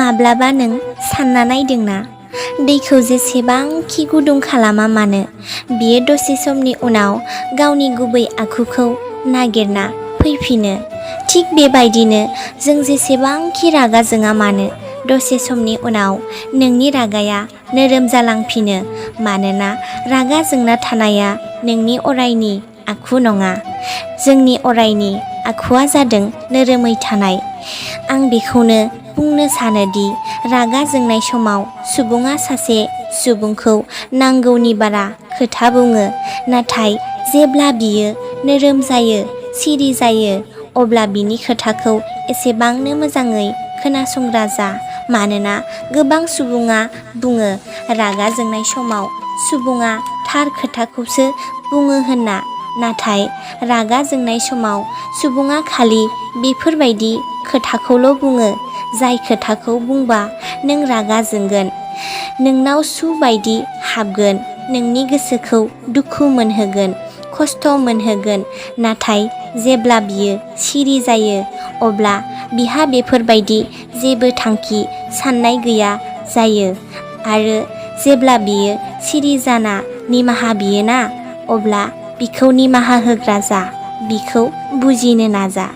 माब्लाबा नों सानना नायदोंना दैखौ जेसेबांखि गुदुं खालामा मानो बियो दसे समनि उनाव गावनि गुबै आखुखौ नागिरना फैफिनो। थिग बेबायदिनो जों जेसेबांखि रागा जोङा मानो दसे समनि उनाव नोंनि रागाया नोरोम जालांफिनो। मानोना रागा जोंना थानाया नोंनि अरायनि आखु नङा। जोंनि अरायनि आखुआ जादों नोरोमै थानाय। आं बेखौनो बुंनो सानोदि रागा जोंनाय समाव सुबुङा सासे सुबुंखौ नांगौनि बारा खोथा बुङो। नाथाय जेब्ला बियो नोरोम जायो, सिरि जायो, अब्ला बिनि खोथाखौ एसेबांनो मोजाङै खोनासंग्रा जा। मानोना गोबां सुबुङा बुङो रागा जोंनाय समाव सुबुङा थार खोथाखौसो बुङो होनना। नाथाय रागा जोंनाय समाव सुबुङा खालि बेफोरबायदि खोथाखौल' बुङो जाय खोथाखौ बुंबा नों रागा जोंगोन, नोंनाव सु बायदि हाबगोन, नोंनि गोसोखौ दुखु मोनहोगोन, खस्थ' मोनहोगोन। नाथाय जेब्ला बियो सिरि जायो अब्ला बिहा बेफोरबायदि जेबो थांखि साननाय गैया जायो। आरो जेब्ला बियो सिरि जाना निमाहा बियोना अब्ला बिखौ निमाहा होग्रा जा, बिखौ बुजिनो नाजा।